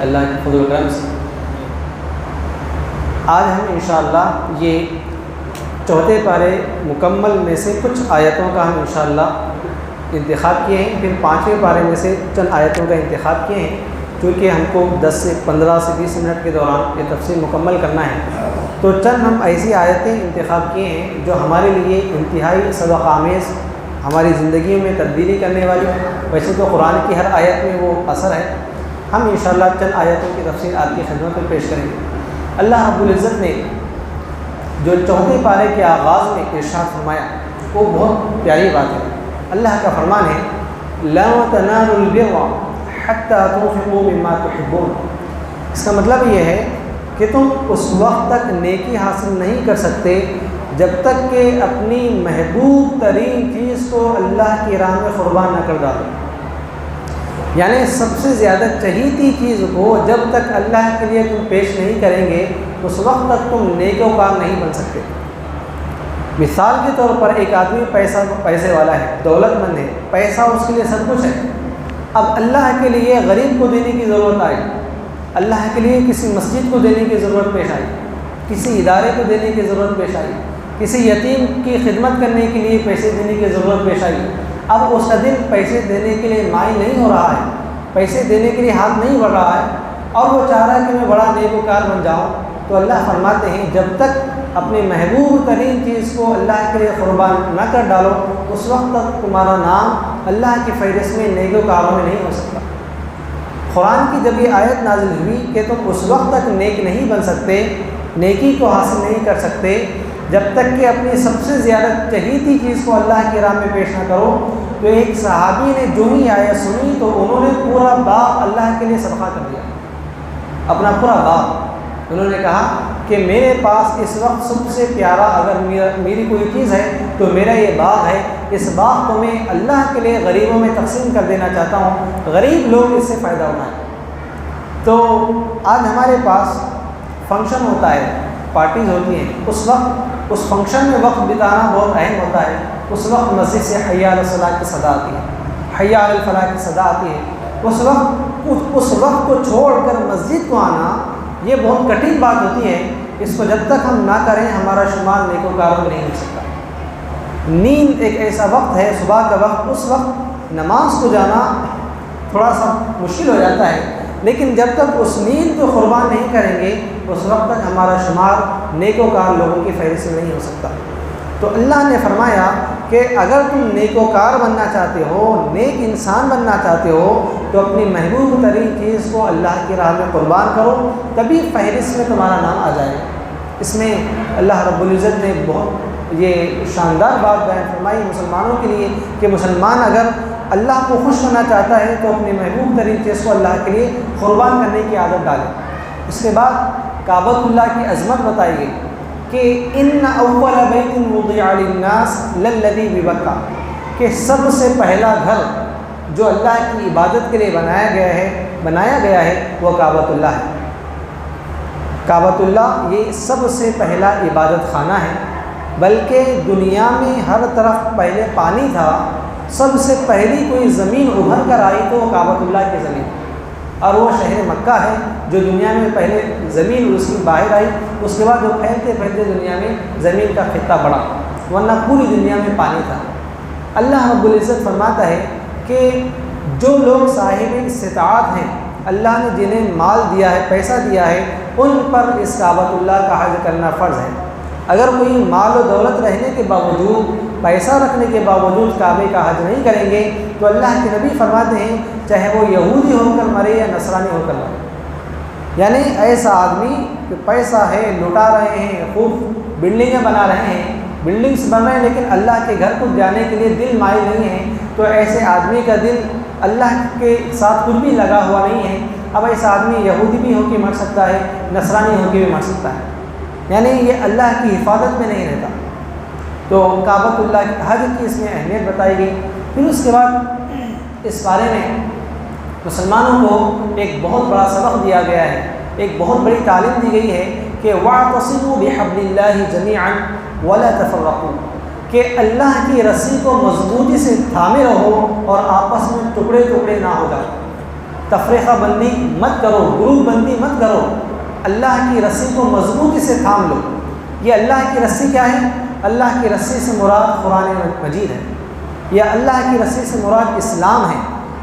اللہ کے فضل و کرم سے۔ آج ہم انشاءاللہ یہ چوتھے پارے مکمل میں سے کچھ آیتوں کا ہم انشاءاللہ انتخاب کیے ہیں، پھر 5ویں پارے میں سے چند آیتوں کا انتخاب کیے ہیں، کیونکہ ہم کو 10 سے 15 سے 20 منٹ کے دوران یہ تفسیر مکمل کرنا ہے۔ تو چند ہم ایسی آیتیں انتخاب کیے ہیں جو ہمارے لیے انتہائی سبق آمیز، ہماری زندگیوں میں تبدیلی کرنے والی، ویسے تو قرآن کی ہر آیت میں وہ اثر ہے، ہم انشاءاللہ چند آیتوں کی تفسیر آپ کی خدمت میں پیش کریں گے۔ اللہ رب العزت نے جو چوتھے پارے کے آغاز میں ارشاد فرمایا وہ بہت پیاری بات ہے۔ اللہ کا فرمان ہے لا تنالوا البر حتى تنفقوا مما تحبون۔ اس کا مطلب یہ ہے کہ تم اس وقت تک نیکی حاصل نہیں کر سکتے جب تک کہ اپنی محبوب ترین چیز کو اللہ کی راہ میں قربان نہ کر ڈالو، یعنی سب سے زیادہ چہیتی چیز کو جب تک اللہ کے لیے تم پیش نہیں کریں گے اس وقت تک تم نیکوکار نہیں بن سکتے۔ مثال کے طور پر ایک آدمی پیسے والا ہے، دولت مند ہے، پیسہ اس کے لیے سب کچھ ہے، اب اللہ کے لیے غریب کو دینے کی ضرورت آئی، اللہ کے لیے کسی مسجد کو دینے کی ضرورت پیش آئی، کسی ادارے کو دینے کی ضرورت پیش آئی، کسی یتیم کی خدمت کرنے کے لیے پیسے دینے کی ضرورت پیش آئی۔ اب اس کا دل پیسے دینے کے لیے مائل نہیں ہو رہا ہے، پیسے دینے کے لیے ہاتھ نہیں بڑھ رہا ہے، اور وہ چاہ رہا ہے کہ میں بڑا نیکوکار بن جاؤں، تو اللہ فرماتے ہیں جب تک اپنی محبوب ترین چیز کو اللہ کے لیے قربان نہ کر ڈالو اس وقت تک تمہارا نام اللہ کی فہرست میں نیکوکاروں میں نہیں ہو سکتا۔ قرآن کی جب یہ آیت نازل ہوئی کہ تم اس وقت تک نیک نہیں بن سکتے، نیکی کو حاصل نہیں کر سکتے جب تک کہ اپنی سب سے زیادہ چہیتی چیز کو اللہ کی راہ میں پیش نہ کرو، تو ایک صحابی نے جو ہی آیت سنی تو انہوں نے پورا باغ اللہ کے لیے صدقہ کر دیا، اپنا پورا باغ۔ انہوں نے کہا کہ میرے پاس اس وقت سب سے پیارا اگر میری کوئی چیز ہے تو میرا یہ باغ ہے، اس باغ کو میں اللہ کے لیے غریبوں میں تقسیم کر دینا چاہتا ہوں، غریب لوگ اس سے فائدہ اٹھائیں۔ تو آج ہمارے پاس فنکشن ہوتا ہے، پارٹیز ہوتی ہیں، اس وقت اس فنکشن میں وقت بتانا بہت اہم ہوتا ہے۔ اس وقت مسجد سے حی علی الصلاۃ کی صدا آتی ہے، حی علی الفلاح کی صدا آتی ہے، اس وقت کو چھوڑ کر مسجد کو آنا یہ بہت کٹھن بات ہوتی ہے۔ اس کو جب تک ہم نہ کریں ہمارا شمار نیکوکاروں میں نہیں ہو سکتا۔ نیند ایک ایسا وقت ہے، صبح کا وقت، اس وقت نماز کو جانا تھوڑا سا مشکل ہو جاتا ہے، لیکن جب تک اس نیند کو قربان نہیں کریں گے اس وقت تک ہمارا شمار نیکوکار لوگوں کی فہرست میں نہیں ہو سکتا۔ تو اللہ نے فرمایا کہ اگر تم نیکوکار بننا چاہتے ہو، نیک انسان بننا چاہتے ہو، تو اپنی محبوب ترین چیز کو اللہ کی راہ میں قربان کرو، تبھی فہرست میں تمہارا نام آ جائے گا۔ اس میں اللہ رب العزت نے بہت یہ شاندار بات بیان فرمائی مسلمانوں کے لیے کہ مسلمان اگر اللہ کو خوش کرنا چاہتا ہے تو اپنی محبوب ترین چیز کو اللہ کے لیے قربان کرنے کی عادت ڈالے۔ اس کے بعد کعبۃ اللہ کی عظمت بتائی گئی کہ ان اول بیت وضع للناس للذی ببکہ، کہ سب سے پہلا گھر جو اللہ کی عبادت کے لیے بنایا گیا ہے وہ کعبۃ اللہ ہے۔ کعبۃ اللہ یہ سب سے پہلا عبادت خانہ ہے، بلکہ دنیا میں ہر طرف پہلے پانی تھا، سب سے پہلی کوئی زمین ابھر کر آئی تو وہ کعبۃ اللہ کی زمین، اور وہ شہر مکہ ہے جو دنیا میں پہلے زمین اس کی باہر آئی، اس کے بعد وہ پھیلتے پھیلتے دنیا میں زمین کا خطہ بڑھا، ورنہ پوری دنیا میں پانی تھا۔ اللہ رب العزت فرماتا ہے کہ جو لوگ صاحب استطاعت ہیں، اللہ نے جنہیں مال دیا ہے، پیسہ دیا ہے، ان پر اس کعبۃ اللہ کا حج کرنا فرض ہے۔ اگر کوئی مال و دولت رہنے کے باوجود، پیسہ رکھنے کے باوجود کعبے کا حج نہیں کریں گے تو اللہ کے نبی فرماتے ہیں چاہے وہ یہودی ہو کر مرے یا نصرانی ہو کر مرے، یعنی ایسا آدمی کہ پیسہ ہے، لٹا رہے ہیں، خوب بلڈنگیں بنا رہے ہیں، بلڈنگس بن رہے ہیں، لیکن اللہ کے گھر کو جانے کے لیے دل مائل نہیں ہے، تو ایسے آدمی کا دل اللہ کے ساتھ کچھ بھی لگا ہوا نہیں ہے۔ اب ایسا آدمی یہودی بھی ہو کے مر سکتا ہے، نصرانی ہو کے بھی مر سکتا ہے، یعنی یہ اللہ کی حفاظت میں نہیں رہتا۔ تو کعبۃ اللہ کی حج کی اس میں اہمیت بتائی گئی۔ پھر اس کے بعد اس بارے میں مسلمانوں کو ایک بہت بڑا سبق دیا گیا ہے، ایک بہت بڑی تعلیم دی گئی ہے کہ وَاعْتَصِمُوا بِحَبْلِ اللَّهِ جَمِيعًا وَلَا تَفَرَّقُوا، کہ اللہ کی رسی کو مضبوطی سے تھامے رہو اور آپس میں ٹکڑے ٹکڑے نہ ہو جاؤ۔ تفریقہ بندی مت کرو، گروپ بندی مت کرو، اللہ کی رسی کو مضبوطی سے تھام لو۔ یہ اللہ کی رسی کیا ہے؟ اللہ کی رسی سے مراد قرآن مجید ہے، یا اللہ کی رسی سے مراد اسلام ہے۔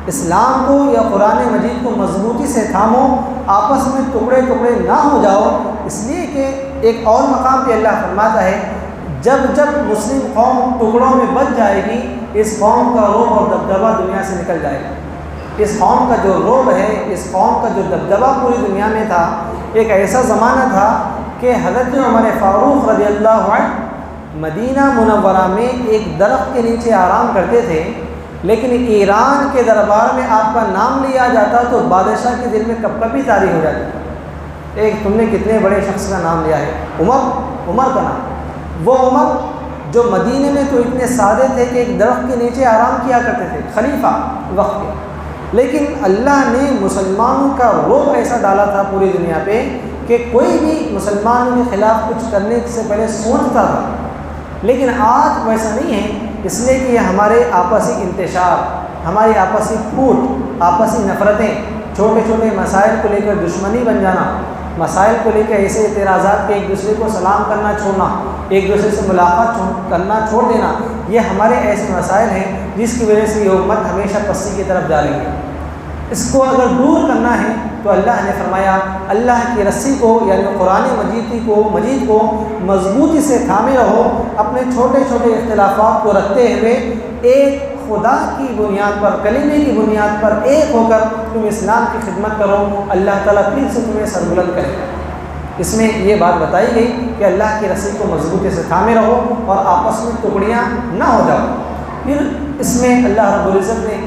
اسلام کو یا قرآن مجید کو مضبوطی سے تھامو، آپس میں ٹکڑے ٹکڑے نہ ہو جاؤ، اس لیے کہ ایک اور مقام پہ اللہ فرماتا ہے جب جب مسلم قوم ٹکڑوں میں بچ جائے گی، اس قوم کا رعب اور دبدبہ دنیا سے نکل جائے گا۔ اس قوم کا جو رعب ہے، اس قوم کا جو دبدبہ پوری دنیا میں تھا، ایک ایسا زمانہ تھا کہ حضرت عمر فاروق رضی اللہ عنہ مدینہ منورہ میں ایک درخت کے نیچے آرام کرتے تھے، لیکن ایران کے دربار میں آپ کا نام لیا جاتا تو بادشاہ کے دل میں کب کبھی طاری ہو جاتی۔ ایک تم نے کتنے بڑے شخص کا نام لیا ہے، عمر کا نام۔ وہ عمر جو مدینے میں تو اتنے سادے تھے کہ ایک درخت کے نیچے آرام کیا کرتے تھے، خلیفہ وقت کے، لیکن اللہ نے مسلمانوں کا رعب ایسا ڈالا تھا پوری دنیا پہ کہ کوئی بھی مسلمانوں کے خلاف کچھ کرنے سے پہلے سوچتا تھا۔ لیکن آج ویسا نہیں ہے، اس لیے کہ یہ ہمارے آپسی انتشار، ہماری آپسی پھوٹ، آپسی نفرتیں، چھوٹے چھوٹے مسائل کو لے کر دشمنی بن جانا، مسائل کو لے کے ایسے اعتراضات کہ ایک دوسرے کو سلام کرنا چھوڑنا، ایک دوسرے سے ملاقات کرنا چھوڑ دینا، یہ ہمارے ایسے مسائل ہیں جس کی وجہ سے یہ امت ہمیشہ پستی کی طرف جا رہی ہے۔ اس کو اگر دور کرنا ہے تو اللہ نے فرمایا اللہ کی رسی کو یعنی قرآن مجید کو مضبوطی سے تھامے رہو، اپنے چھوٹے چھوٹے اختلافات کو رکھتے ہوئے ایک خدا کی بنیاد پر، کلمے کی بنیاد پر ایک ہو کر تم اسلام کی خدمت کرو، اللہ تعالیٰ پھر سے تمہیں سربلند کرے گا۔ اس میں یہ بات بتائی گئی کہ اللہ کی رسی کو مضبوطی سے تھامے رہو اور آپس میں ٹکڑیاں نہ ہو جاؤ۔ پھر اس میں اللہ رب العزت نے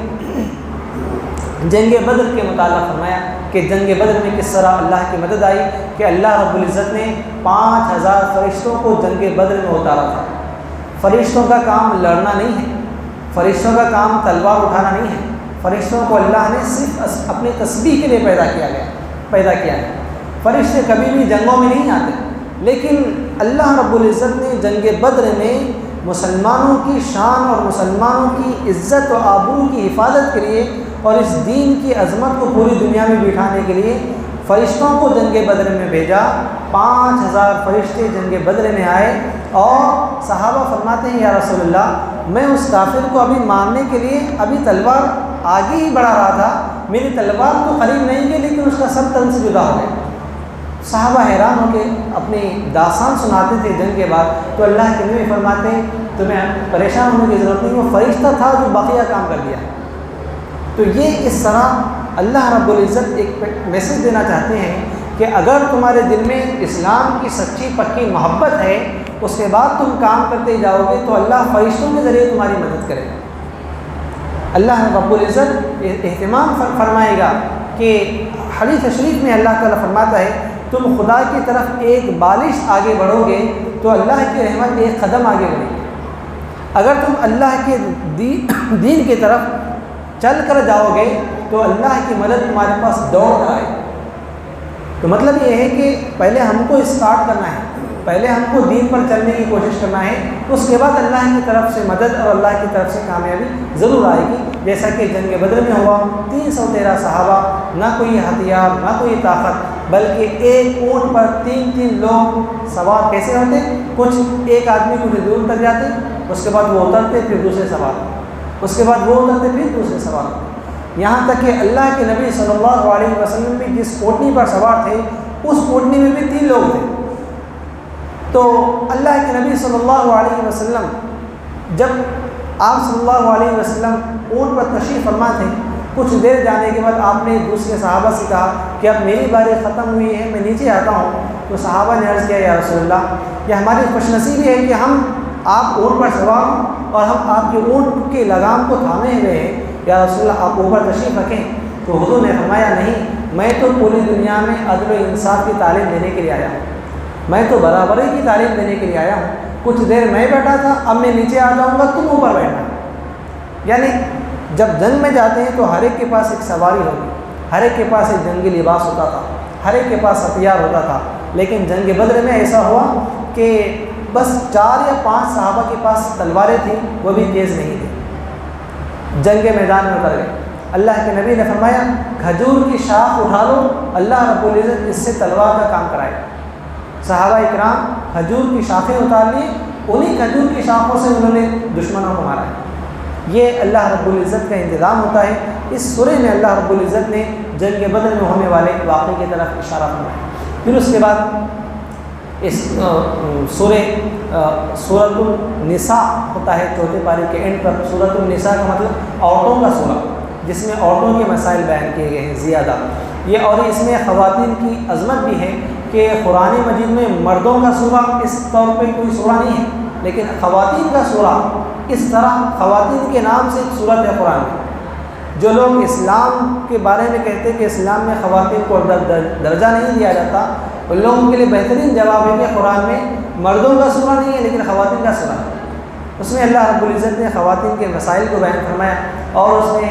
جنگ بدر کے متعلق فرمایا کہ جنگ بدر میں کس طرح اللہ کی مدد آئی، کہ اللہ رب العزت نے 5000 فرشتوں کو جنگ بدر میں اتارا تھا۔ فرشتوں کا کام لڑنا نہیں ہے، فرشتوں کا کام تلوار اٹھانا نہیں ہے، فرشتوں کو اللہ نے صرف اپنی تسبیح کے لیے پیدا کیا ہے۔ فرشتے کبھی بھی جنگوں میں نہیں آتے، لیکن اللہ رب العزت نے جنگ بدر میں مسلمانوں کی شان اور مسلمانوں کی عزت و آبرو کی حفاظت کے لیے اور اس دین کی عظمت کو پوری دنیا میں بٹھانے کے لیے فرشتوں کو جنگ بدر میں بھیجا۔ 5000 فرشتے جنگ بدر میں آئے اور صحابہ فرماتے ہیں یا رسول اللہ میں اس کافر کو ابھی مارنے کے لیے ابھی تلوار آگے ہی بڑھا رہا تھا، میری تلوار تو قریب نہیں گئی لیکن اس کا سر تن سے جدا ہو گیا۔ صحابہ حیران ہو کے اپنی داستان سناتے تھے جنگ کے بعد، تو اللہ کے نبی فرماتے ہیں تمہیں پریشان ہونے کی ضرورت نہیں، وہ فرشتہ تھا جو بقیہ کام کر دیا۔ تو یہ اس طرح اللہ رب العزت ایک میسج دینا چاہتے ہیں کہ اگر تمہارے دل میں اسلام کی سچی پکی محبت ہے، اس کے بعد تم کام کرتے جاؤ گے تو اللہ فرشتوں کے ذریعے تمہاری مدد کرے گا۔ اللہ رب العزت اہتمام فرمائے گا کہ حدیث شریف میں اللہ تعالیٰ فرماتا ہے تم خدا کی طرف ایک بالش آگے بڑھو گے تو اللہ کی رحمت ایک قدم آگے بڑھے گی۔ اگر تم اللہ کے دین کی طرف چل کر جاؤ گے تو اللہ کی مدد تمہارے پاس دوڑ کر آئے۔ تو مطلب یہ ہے کہ پہلے ہم کو اسٹارٹ کرنا ہے، پہلے ہم کو دین پر چلنے کی کوشش کرنا ہے، اس کے بعد اللہ کی طرف سے مدد اور اللہ کی طرف سے کامیابی ضرور آئے گی۔ جیسا کہ جنگ بدر میں ہوا، 313 صحابہ، نہ کوئی ہتھیار نہ کوئی طاقت، بلکہ ایک اونٹ پر 3 لوگ سوار کیسے ہوتے، کچھ ایک آدمی کچھ دور تک جاتے، اس کے بعد وہ اترتے پھر دوسرے سوار، اس کے بعد وہ اترتے پھر دوسرے سوار، یہاں تک کہ اللہ کے نبی صلی اللہ علیہ وسلم بھی جس اونٹنی پر سوار تھے اس اونٹنی میں بھی 3 لوگ تھے۔ تو اللہ کے نبی صلی اللہ علیہ وسلم جب آپ صلی اللہ علیہ وسلم اونٹ پر تشریف فرما تھے، کچھ دیر جانے کے بعد آپ نے دوسرے صحابہ سے کہا کہ اب میری باری ختم ہوئی ہے، میں نیچے آتا ہوں۔ تو صحابہ نے عرض کیا یا رسول اللہ یہ ہماری خوش نصیبی ہے کہ ہم آپ اونٹ پر سوار ہوں اور ہم آپ کے اونٹ کے لگام کو تھامے ہوئے ہیں، یا رسول اللہ آپ اوپر تشریف رکھیں۔ تو حضور نے فرمایا نہیں، میں تو پوری دنیا میں عدل و انصاف کی تعلیم دینے کے لیے آیا ہوں، میں تو برابری کی تعلیم دینے کے لیے آیا ہوں۔ کچھ دیر میں بیٹھا تھا، اب میں نیچے آ جاؤں گا، تم اوپر بیٹھنا۔ یعنی جب جنگ میں جاتے ہیں تو ہر ایک کے پاس ایک سواری ہوگی، ہر ایک کے پاس ایک جنگی لباس ہوتا تھا، ہر ایک کے پاس ہتھیار ہوتا تھا، لیکن جنگ بدر میں ایسا ہوا کہ بس 4 یا 5 صحابہ کے پاس تلواریں تھیں، وہ بھی تیز نہیں تھیں، جنگ کے میدان میں اتر گئے۔ اللہ کے نبی نے فرمایا کھجور کی شاخ اٹھا لو، اللہ رب العزت اس سے تلوار کا کام کرائے گا۔ صحابہ اکرام کھجور کی شاخیں اتار لی، انہی کھجور کی شاخوں سے انہوں نے دشمنوں کو مارا ہے۔ یہ اللہ رب العزت کا انتظام ہوتا ہے۔ اس سورہ میں اللہ رب العزت نے جنگ بدر میں ہونے والے واقعے کی طرف اشارہ فرمایا۔ پھر اس کے بعد اس سورۃ النساء ہوتا ہے، چوتھے پارے کے اینڈ پر۔ سورۃ النساء کا مطلب عورتوں کا سورہ، جس میں عورتوں کے مسائل بیان کیے گئے ہیں زیادہ۔ یہ اور اس میں خواتین کی عظمت بھی ہے کہ قرآن مجید میں مردوں کا سورہ اس طور پہ کوئی سورہ نہیں ہے، لیکن خواتین کا سورہ اس طرح خواتین کے نام سے ایک سورت ہے قرآن میں۔ جو لوگ اسلام کے بارے میں کہتے ہیں کہ اسلام میں خواتین کو درجہ نہیں دیا جاتا، ان لوگوں کے لیے بہترین جواب ہے کہ قرآن میں مردوں کا سورہ نہیں ہے لیکن خواتین کا سورہ ہے۔ اس میں اللہ رب العزت نے خواتین کے مسائل کو بیان فرمایا، اور اس میں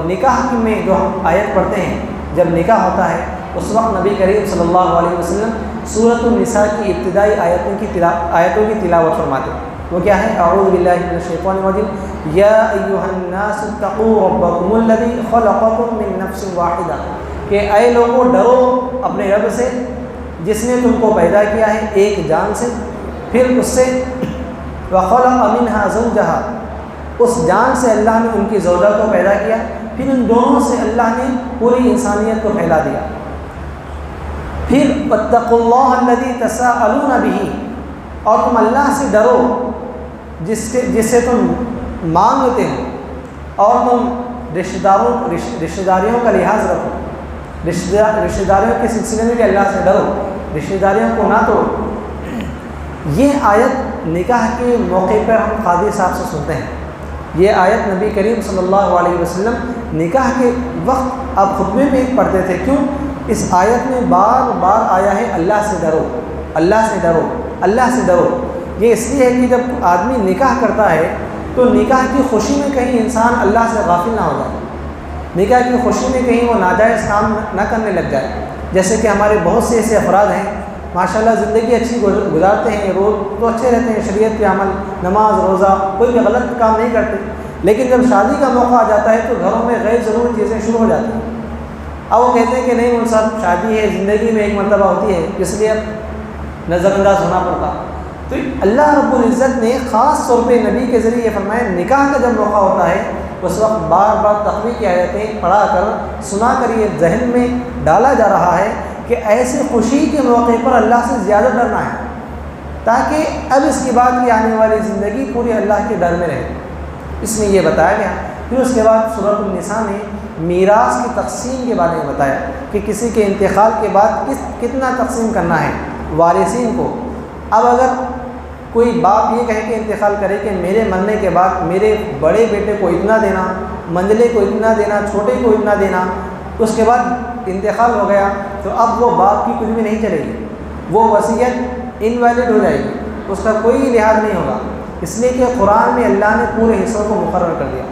نکاح میں جو ہم آیت پڑھتے ہیں، جب نکاح ہوتا ہے اس وقت نبی کریم صلی اللہ علیہ وسلم سورۃ النساء کی ابتدائی آیتوں کی تلاوت فرماتے ہیں۔ وہ کیا ہے؟ اعوذ باللہ من الشیطان الرجیم، یا ایھا الناس اتقوا ربکم الذی خلقکم من نفس واحدہ، کہ اے لوگو ڈرو اپنے رب سے جس نے تم کو پیدا کیا ہے ایک جان سے، پھر اس سے وخلق منھا زوجھا، اس جان سے اللہ نے ان کی زوجہ کو پیدا کیا، پھر ان دونوں سے اللہ نے پوری انسانیت کو پھیلا دیا۔ پھر واتقوا اللہ الذی تساءلون بہ، اور تم اللہ سے ڈرو جس سے تم مانگتے ہو، اور تم رشتہ داریوں کا لحاظ رکھو، رشتہ داریوں کے سلسلے میں بھی اللہ سے ڈرو، رشتہ داریوں کو نہ توڑو۔ یہ آیت نکاح کے موقع پر ہم قاضی صاحب سے سنتے ہیں۔ یہ آیت نبی کریم صلی اللہ علیہ وسلم نکاح کے وقت آپ خطبے میں پڑھتے تھے۔ کیوں؟ اس آیت میں بار بار آیا ہے اللہ سے ڈرو، اللہ سے ڈرو، اللہ سے ڈرو۔ یہ اس لیے ہے کہ جب آدمی نکاح کرتا ہے تو نکاح کی خوشی میں کہیں انسان اللہ سے غافل نہ ہو جائے، نکاح کی خوشی میں کہیں وہ ناجائز کام نہ کرنے لگ جائے۔ جیسے کہ ہمارے بہت سے ایسے افراد ہیں ماشاءاللہ زندگی اچھی گزارتے ہیں، روز تو اچھے رہتے ہیں، شریعت کے عمل، نماز روزہ، کوئی بھی غلط کام نہیں کرتے، لیکن جب شادی کا موقع آ جاتا ہے تو گھروں میں غیر ضروری چیزیں شروع ہو جاتی ہیں۔ اب وہ کہتے ہیں کہ نہیں وہ سب شادی ہے، زندگی میں ایک مرتبہ ہوتی ہے، اس لیے اب نظر انداز ہونا پڑتا۔ تو اللہ رب العزت نے خاص طور پہ نبی کے ذریعے فرمایا نکاح کا جب موقع ہوتا ہے اس وقت بار بار تقوی کی آیتیں پڑھا کر سنا کر یہ ذہن میں ڈالا جا رہا ہے کہ ایسے خوشی کے موقع پر اللہ سے زیادہ ڈرنا ہے، تاکہ اب اس کے بعد کی آنے والی زندگی پوری اللہ کے ڈر میں رہے۔ اس میں یہ بتایا گیا۔ پھر اس کے بعد سورۃ النساء نے میراث کی تقسیم کے بارے میں بتایا کہ کسی کے انتقال کے بعد کتنا تقسیم کرنا ہے وارثین کو۔ اب اگر کوئی باپ یہ کہے کہ انتقال کرے کہ میرے مرنے کے بعد میرے بڑے بیٹے کو اتنا دینا، منجلے کو اتنا دینا، چھوٹے کو اتنا دینا، اس کے بعد انتقال ہو گیا تو اب وہ باپ کی کچھ بھی نہیں چلے گی، وہ وصیت انویلڈ ہو جائے گی، اس کا کوئی لحاظ نہیں ہوگا، اس لیے کہ قرآن میں اللہ نے پورے حصوں کو مقرر کر دیا۔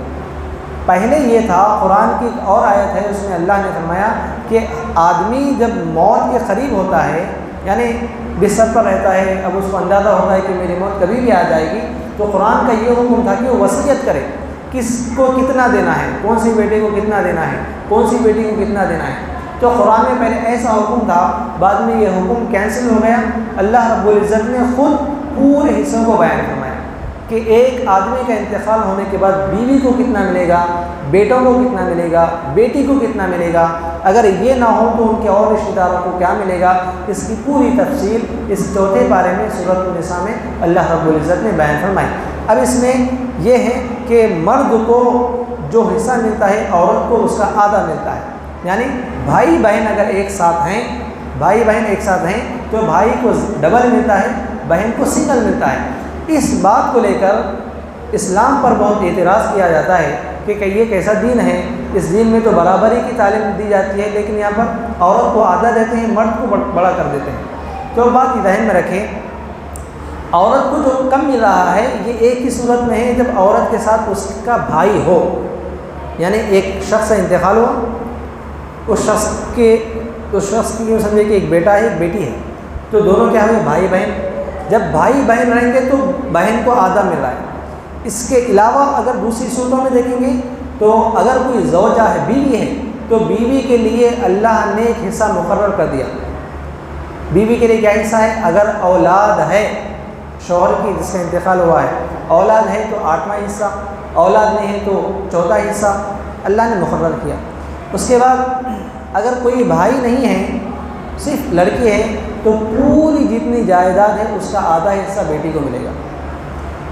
پہلے یہ تھا، قرآن کی ایک اور آیت ہے اس میں اللہ نے فرمایا کہ آدمی جب موت کے قریب ہوتا ہے، یعنی بستر پر رہتا ہے، اب اس کو اندازہ ہوتا ہے کہ میری موت کبھی بھی آ جائے گی، تو قرآن کا یہ حکم تھا کہ وہ وصیت کرے کس کو کتنا دینا ہے، کون سی بیٹے کو کتنا دینا ہے، کون سی بیٹی کو کتنا دینا ہے۔ تو قرآن میں پہلے ایسا حکم تھا، بعد میں یہ حکم کینسل ہو گیا۔ اللہ رب العزت نے خود پورے حصوں کو بیان فرمایا کہ ایک آدمی کا انتقال ہونے کے بعد بیوی کو کتنا ملے گا، بیٹوں کو کتنا ملے گا، بیٹی کو کتنا ملے گا، اگر یہ نہ ہو تو ان کے اور رشتہ داروں کو کیا ملے گا۔ اس کی پوری تفصیل اس چوتھے پارے میں سورۃ النساء میں اللہ رب العزت نے بیان فرمائی۔ اب اس میں یہ ہے کہ مرد کو جو حصہ ملتا ہے عورت کو اس کا آدھا ملتا ہے، یعنی بھائی بہن اگر ایک ساتھ ہیں، بھائی بہن ایک ساتھ ہیں تو بھائی کو ڈبل ملتا ہے، بہن کو سنگل ملتا ہے۔ اس بات کو لے کر اسلام پر بہت اعتراض کیا جاتا ہے کہ یہ کیسا دین ہے، اس دین میں تو برابری کی تعلیم دی جاتی ہے لیکن یہاں پر عورت کو آدھا دیتے ہیں، مرد کو بڑا کر دیتے ہیں۔ تو بات ذہن میں رکھیں، عورت کو جو کم مل رہا ہے یہ ایک ہی صورت میں ہے جب عورت کے ساتھ اس کا بھائی ہو، یعنی ایک شخص کا انتقال ہو، اس شخص کی یوں سمجھے کہ ایک بیٹا ہے ایک بیٹی ہے، تو دونوں کیا ہوئے بھائی بہن۔ جب بھائی بہن رہیں گے تو بہن کو آدھا مل رہا ہے۔ اس کے علاوہ اگر دوسری صورتوں میں دیکھیں گے تو اگر کوئی زوجہ ہے، بیوی ہے، تو بیوی کے لیے اللہ نے ایک حصہ مقرر کر دیا۔ بیوی کے لیے کیا حصہ ہے؟ اگر اولاد ہے شوہر کی جس کا انتقال ہوا ہے، اولاد ہے تو 8واں حصہ، اولاد نہیں ہے تو 4تھا حصہ اللہ نے مقرر کیا۔ اس کے بعد اگر کوئی بھائی نہیں ہے، صرف لڑکی ہے، تو پوری جتنی جائیداد ہے اس کا آدھا حصہ بیٹی کو ملے گا۔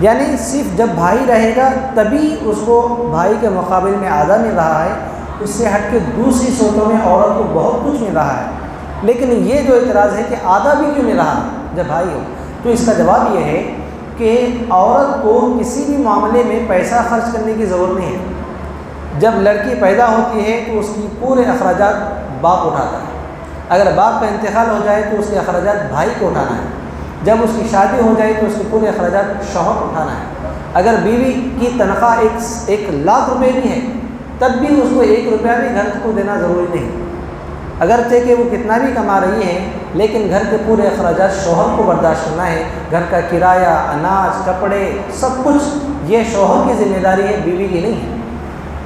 یعنی صرف جب بھائی رہے گا تبھی اس کو بھائی کے مقابل میں آدھا مل رہا ہے، اس سے ہٹ کے دوسری صورتوں میں عورت کو بہت کچھ مل رہا ہے۔ لیکن یہ جو اعتراض ہے کہ آدھا بھی کیوں مل رہا ہے جب بھائی ہو، تو اس کا جواب یہ ہے کہ عورت کو کسی بھی معاملے میں پیسہ خرچ کرنے کی ضرورت نہیں ہے۔ جب لڑکی پیدا ہوتی ہے تو اس کی پورے اخراجات باپ اٹھاتا ہے۔ اگر باپ کا انتقال ہو جائے تو اس کے اخراجات بھائی کو اٹھانا ہے۔ جب اس کی شادی ہو جائے تو اس کے پورے اخراجات شوہر کو اٹھانا ہے۔ اگر بیوی کی تنخواہ 1 لاکھ روپے بھی ہے تب بھی اس کو 1 روپیہ بھی گھر کو دینا ضروری نہیں، اگرچہ کہ وہ کتنا بھی کما رہی ہے، لیکن گھر کے پورے اخراجات شوہر کو برداشت کرنا ہے۔ گھر کا کرایہ، اناج، کپڑے، سب کچھ یہ شوہر کی ذمہ داری ہے، بیوی کی نہیں ہے۔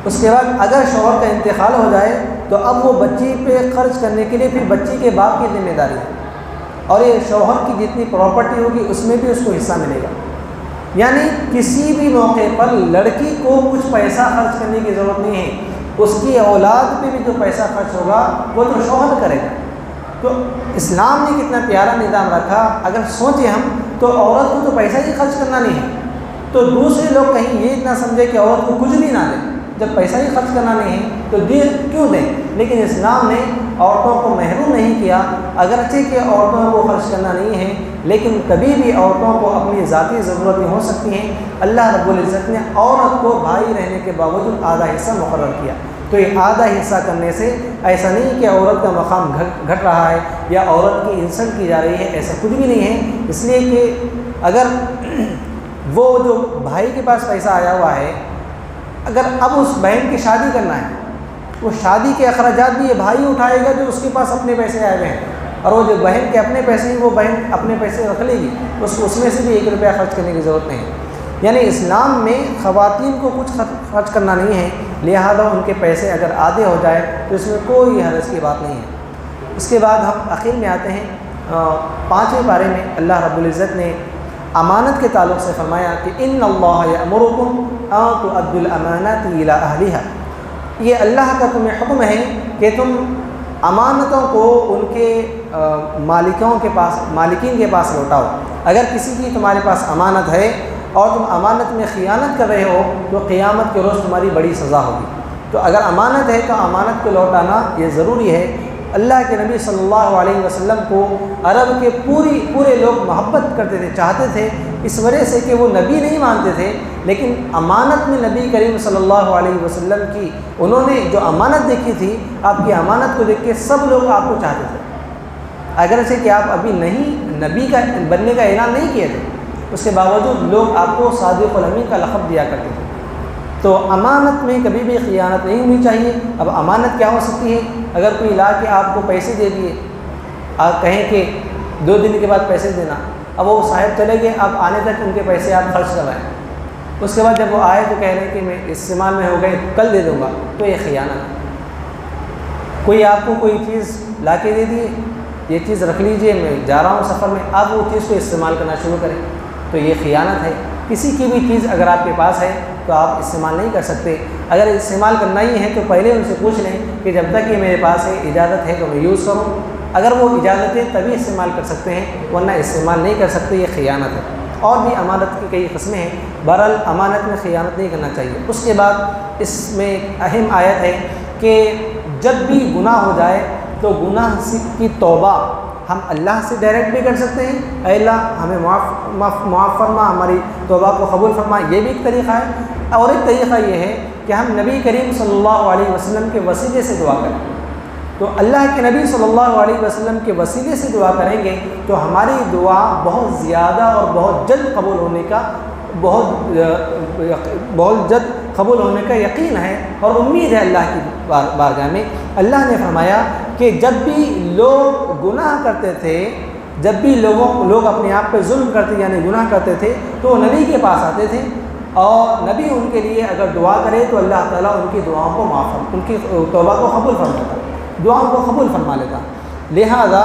اس کے بعد اگر شوہر کا انتقال ہو جائے تو اب وہ بچی پہ خرچ کرنے کے لیے پھر بچی کے باپ کی ذمہ داری ہے، اور یہ شوہر کی جتنی پراپرٹی ہوگی اس میں بھی اس کو حصہ ملے گا۔ یعنی کسی بھی موقع پر لڑکی کو کچھ پیسہ خرچ کرنے کی ضرورت نہیں ہے، اس کی اولاد پہ بھی جو پیسہ خرچ ہوگا وہ تو شوہر کرے گا۔ تو اسلام نے کتنا پیارا نظام رکھا، اگر سوچیں ہم تو عورت کو تو پیسہ ہی خرچ کرنا نہیں ہے، تو دوسرے لوگ کہیں یہ نہ سمجھے کہ عورت کو کچھ بھی نہ دیں۔ جب پیسہ ہی خرچ کرنا نہیں ہے تو دے کیوں دیں؟ لیکن اسلام نے عورتوں کو محروم نہیں کیا، اگرچہ کہ عورتوں کو خرچ کرنا نہیں ہے، لیکن کبھی بھی عورتوں کو اپنی ذاتی ضرورتیں ہو سکتی ہیں۔ اللہ رب العزت نے عورت کو بھائی رہنے کے باوجود آدھا حصہ مقرر کیا۔ تو یہ آدھا حصہ کرنے سے ایسا نہیں کہ عورت کا مقام گھٹ رہا ہے یا عورت کی انسلٹ کی جا رہی ہے، ایسا کچھ بھی نہیں ہے۔ اس لیے کہ اگر وہ جو بھائی کے پاس پیسہ آیا ہوا ہے، اگر اب اس بہن کی شادی کرنا ہے، وہ شادی کے اخراجات بھی یہ بھائی اٹھائے گا جو اس کے پاس اپنے پیسے آئے ہوئے ہیں، اور وہ جو بہن کے اپنے پیسے ہیں وہ بہن اپنے پیسے رکھ لے گی، اس میں سے بھی 1 روپیہ خرچ کرنے کی ضرورت نہیں ہے۔ یعنی اسلام میں خواتین کو کچھ خرچ کرنا نہیں ہے، لہذا ان کے پیسے اگر آدھے ہو جائے تو اس میں کوئی حرج کی بات نہیں ہے۔ اس کے بعد ہم اخیر میں آتے ہیں 5ویں پارے میں۔ اللہ رب العزت نے امانت کے تعلق سے فرمایا کہ ان اللہ یأمرکم ان تؤدوا الامانات الی اہلھا، یہ اللہ کا تمہیں حکم ہے کہ تم امانتوں کو ان کے مالکین کے پاس لوٹاؤ۔ اگر کسی کی تمہارے پاس امانت ہے اور تم امانت میں خیانت کر رہے ہو تو قیامت کے روز تمہاری بڑی سزا ہوگی۔ تو اگر امانت ہے تو امانت کو لوٹانا یہ ضروری ہے۔ اللہ کے نبی صلی اللہ علیہ وسلم کو عرب کے پورے لوگ محبت کرتے تھے، چاہتے تھے، اس وجہ سے کہ وہ نبی نہیں مانتے تھے، لیکن امانت میں نبی کریم صلی اللہ علیہ وسلم کی انہوں نے جو امانت دیکھی تھی، آپ کی امانت کو دیکھ کے سب لوگ آپ کو چاہتے تھے، اگرچہ کہ آپ ابھی نبی کا بننے کا اعلان نہیں کیے تھے، اس کے باوجود لوگ آپ کو صادق الامین کا لقب دیا کرتے تھے۔ تو امانت میں کبھی بھی خیانت نہیں ہونی چاہیے۔ اب امانت کیا ہو سکتی ہے؟ اگر کوئی لا کے آپ کو پیسے دے دیے، آپ کہیں کہ 2 دن کے بعد پیسے دینا، اب وہ صاحب چلے گئے، آپ آنے تک ان کے پیسے آپ خرچ کروائیں، اس کے بعد جب وہ آئے تو کہہ رہے ہیں کہ میں استعمال میں ہو گئے کل دے دوں گا، تو یہ خیانت ہے۔ کوئی آپ کو کوئی چیز لا کے دے دیے، یہ چیز رکھ لیجئے، میں جا رہا ہوں سفر میں، آپ وہ چیز کو استعمال کرنا شروع کریں، تو یہ خیانت ہے۔ کسی کی بھی چیز اگر آپ کے پاس ہے تو آپ استعمال نہیں کر سکتے۔ اگر استعمال کرنا ہی ہے تو پہلے ان سے پوچھ لیں کہ جب تک یہ میرے پاس ہے اجازت ہے تو میں یوز کروں، اگر وہ اجازت ہے تبھی استعمال کر سکتے ہیں، ورنہ استعمال نہیں کر سکتے، یہ خیانت ہے۔ اور بھی امانت کی کئی قسمیں ہیں، بہرحال امانت میں خیانت نہیں کرنا چاہیے۔ اس کے بعد اس میں ایک اہم آیت ہے کہ جب بھی گناہ ہو جائے تو گناہ کی توبہ ہم اللہ سے ڈائریکٹ بھی کر سکتے ہیں، اے اللہ ہمیں معاف فرما، ہماری توبہ کو قبول فرما، یہ بھی ایک طریقہ ہے۔ اور ایک طریقہ یہ ہے کہ ہم نبی کریم صلی اللہ علیہ وسلم کے وسیلے سے دعا کریں، تو اللہ کے نبی صلی اللہ علیہ وسلم کے وسیلے سے دعا کریں گے تو ہماری دعا بہت زیادہ اور بہت جلد قبول ہونے کا بہت جلد قبول ہونے کا یقین ہے اور امید ہے اللہ کی بارگاہ میں۔ اللہ نے فرمایا کہ جب بھی لوگ گناہ کرتے تھے، جب بھی لوگ اپنے آپ پہ ظلم کرتے یعنی گناہ کرتے تھے تو وہ نبی کے پاس آتے تھے اور نبی ان کے لیے اگر دعا کرے تو اللہ تعالیٰ ان کی دعاؤں کو معاف، ان کی توبہ کو قبول فرماتا، دعاؤں کو قبول فرما لیتا۔ لہذا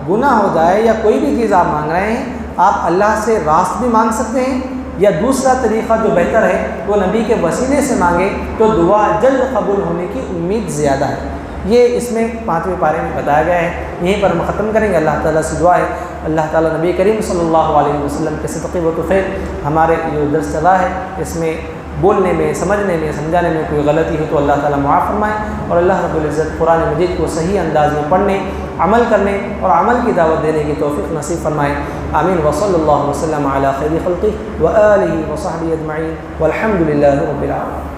گناہ ہو جائے یا کوئی بھی چیز آپ مانگ رہے ہیں، آپ اللہ سے راست بھی مانگ سکتے ہیں، یا دوسرا طریقہ جو بہتر ہے وہ نبی کے وسیلے سے مانگے تو دعا جلد قبول ہونے کی امید زیادہ ہے۔ یہ اس میں 5ویں پارے میں بتایا گیا ہے۔ یہیں پر ہم ختم کریں گے۔ اللہ تعالیٰ سے دعا ہے اللہ تعالیٰ نبی کریم صلی اللہ علیہ وسلم کے صدق و طفیل ہمارے جو درس چلا ہے اس میں بولنے میں، سمجھنے میں، سمجھانے میں کوئی غلطی ہو تو اللہ تعالیٰ معاف فرمائے، اور اللہ رب العزت قرآن مجید کو صحیح انداز میں پڑھنے، عمل کرنے اور عمل کی دعوت دینے کی توفیق نصیب فرمائے۔ آمین وصلی اللہ وسلم علی خیر خلقہ وآلہ وصحبہ اجمعین والحمد للہ رب العالمین۔